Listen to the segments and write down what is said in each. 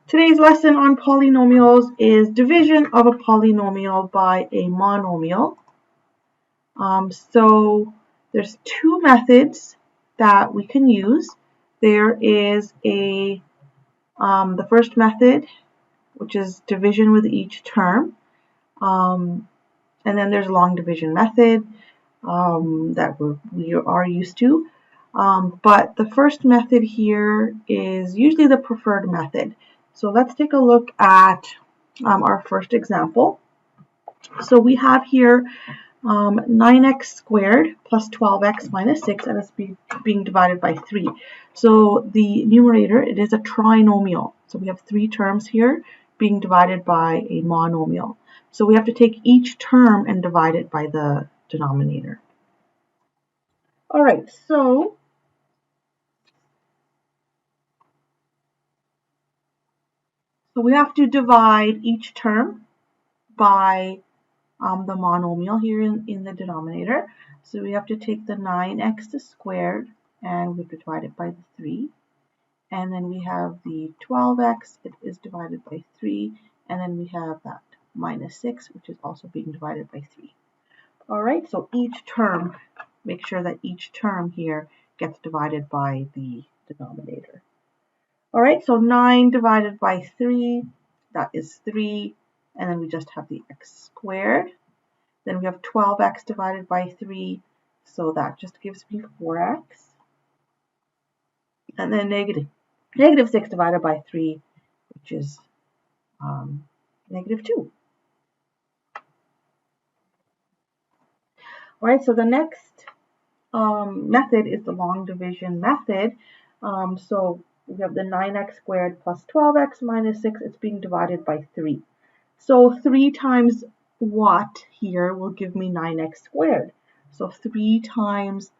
Today's lesson on polynomials is division of a polynomial by a monomial. So there's two methods that we can use. There is the first method, which is division with each term. And then there's long division method that we are used to. But the first method here is usually the preferred method. So let's take a look at our first example. So we have here 9x squared plus 12x minus 6, and it's being divided by 3. So the numerator, it is a trinomial. So we have three terms here being divided by a monomial. So we have to take each term and divide it by the denominator. All right, so we have to divide each term by the monomial here in the denominator. So we have to take the 9x squared and we have to divide it by the 3. And then we have the 12x, it is divided by 3. And then we have that minus 6, which is also being divided by 3. All right, so each term, make sure that each term here gets divided by the denominator. All right, so 9 divided by 3, that is 3, and then we just have the x squared. Then we have 12x divided by 3, so that just gives me 4x. And then negative 6 divided by 3, which is negative 2. All right, so the next method is the long division method. So we have the 9x squared plus 12x minus 6. It's being divided by 3. So 3 times what here will give me 9x squared. So 3 times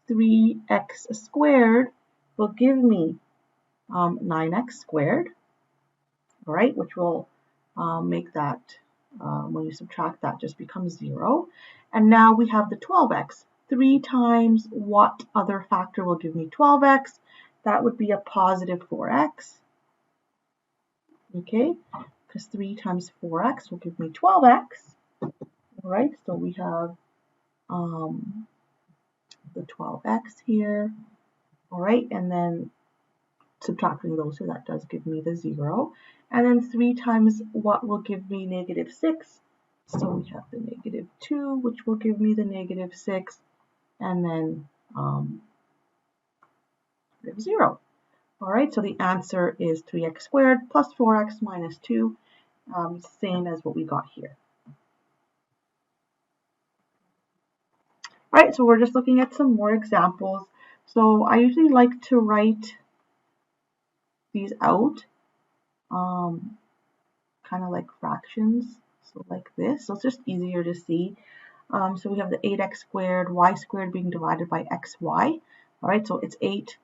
3x squared will give me 9x squared. All right, which will make that, when you subtract that, just becomes 0. And now we have the 12x. 3 times what other factor will give me 12x? That would be a positive 4x. Okay, because 3 times 4x will give me 12x. All right, so we have the 12x here. All right, and then subtracting those two, that does give me the 0. And then 3 times what will give me negative 6? So we have the negative 2, which will give me the negative 6, and then 0. All right, so the answer is 3x squared plus 4x minus 2, same as what we got here. All right, so we're just looking at some more examples. So I usually like to write these out, kind of like fractions, so like this. So it's just easier to see. So we have the 8x squared, y squared being divided by xy. All right, so it's 8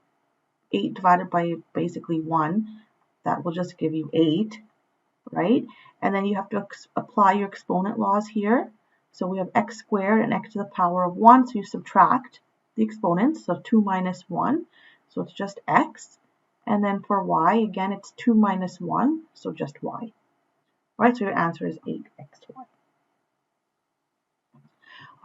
divided by basically 1. That will just give you 8, right? And then you have to apply your exponent laws here. So we have x squared and x to the power of 1. So you subtract the exponents. So 2 minus 1. So it's just x. And then for y, again, it's 2 minus 1. So just y. All right, so your answer is 8xy. All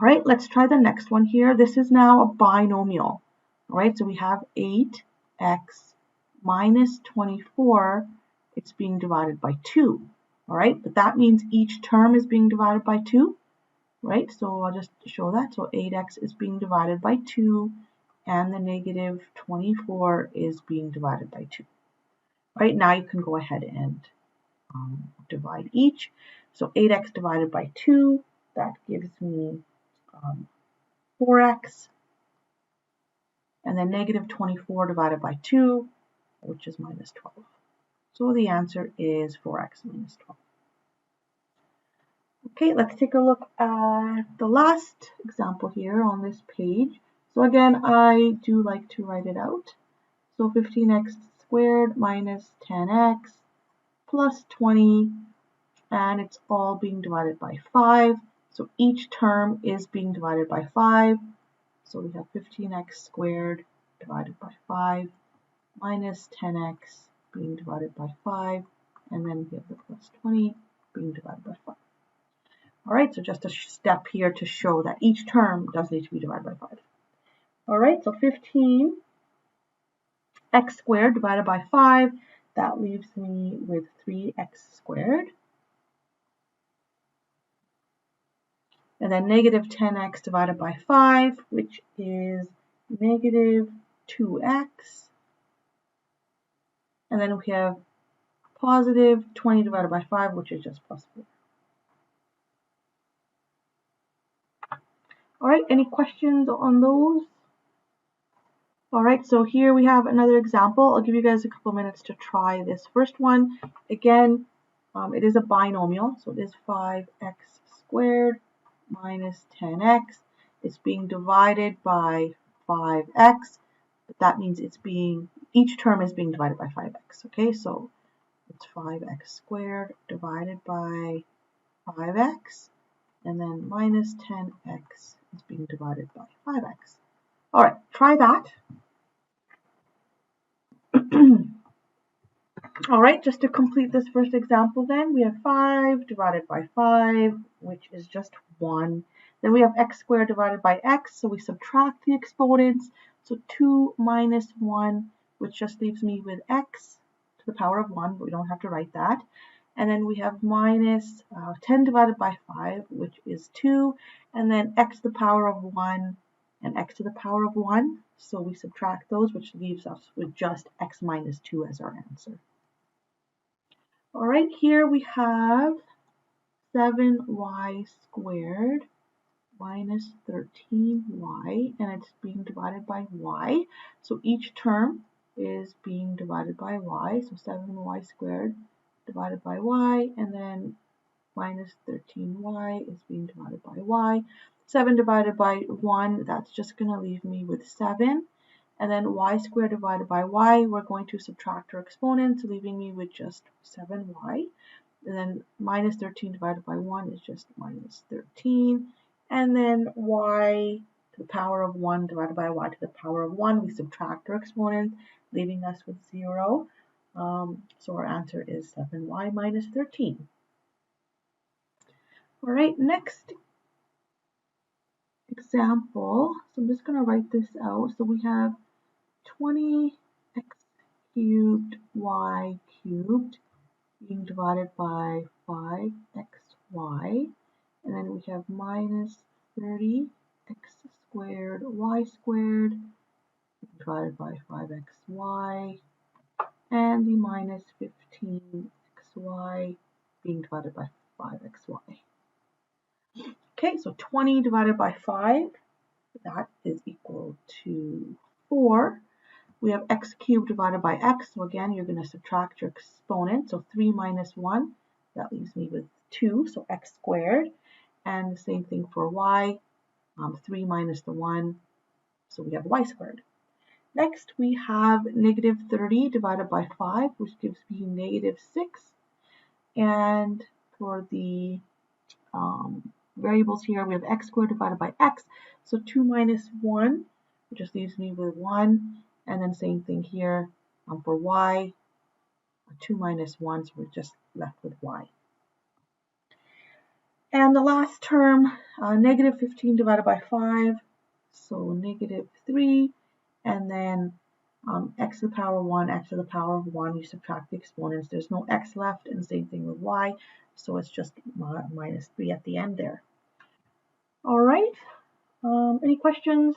right, let's try the next one here. This is now a binomial. All right, so we have 8x minus 24. It's being divided by 2. All right, but that means each term is being divided by 2. Right, so I'll just show that. So 8x is being divided by 2, and the negative 24 is being divided by 2. Right, now you can go ahead and divide each. So 8x divided by 2, that gives me 4x. And then negative 24 divided by 2, which is minus 12. So the answer is 4x minus 12. Okay, let's take a look at the last example here on this page. So again, I do like to write it out. So 15x squared minus 10x plus 20, and it's all being divided by 5. So each term is being divided by 5. So we have 15x squared divided by 5 minus 10x being divided by 5, and then we have the plus 20 being divided by 5. All right, so just a step here to show that each term does need to be divided by 5. All right, so 15 x squared divided by 5, that leaves me with 3x squared. And then negative 10x divided by 5, which is negative 2x. And then we have positive 20 divided by 5, which is just plus 4. All right, any questions on those? All right, so here we have another example. I'll give you guys a couple minutes to try this first one. Again, it is a binomial, so it is 5x squared minus 10x. It's being divided by 5x, but that means each term is being divided by 5x, okay? So it's 5x squared divided by 5x, and then minus 10x is being divided by 5x. All right, try that. All right, just to complete this first example then, we have 5 divided by 5, which is just 1. Then we have x squared divided by x, so we subtract the exponents. So 2 minus 1, which just leaves me with x to the power of 1, but we don't have to write that. And then we have minus 10 divided by 5, which is 2, and then x to the power of 1 and x to the power of 1. So we subtract those, which leaves us with just x minus 2 as our answer. All right, here we have 7y squared minus 13y, and it's being divided by y. So each term is being divided by y. So 7y squared divided by y, and then minus 13y is being divided by y. 7 divided by 1, that's just going to leave me with 7. And then y squared divided by y, we're going to subtract our exponents, leaving me with just 7y. And then minus 13 divided by 1 is just minus 13. And then y to the power of 1 divided by y to the power of 1, we subtract our exponent, leaving us with 0. So our answer is 7y minus 13. All right, next example. So I'm just going to write this out. So we have 20x cubed y cubed being divided by 5xy, and then we have minus 30x squared y squared divided by 5xy, and the minus 15xy being divided by 5xy. Okay, so 20 divided by 5, that is equal to 4. We have x cubed divided by x, so again, you're going to subtract your exponent. So 3 minus 1, that leaves me with 2, so x squared. And the same thing for y, 3 minus the 1, so we have y squared. Next, we have negative 30 divided by 5, which gives me negative 6. And for the variables here, we have x squared divided by x, so 2 minus 1, which just leaves me with 1. And then same thing here for y, 2 minus 1, so we're just left with y. And the last term, negative 15 divided by 5, so negative 3, and then x to the power of 1, x to the power of 1, you subtract the exponents. There's no x left, and the same thing with y, so it's just minus 3 at the end there. All right, any questions?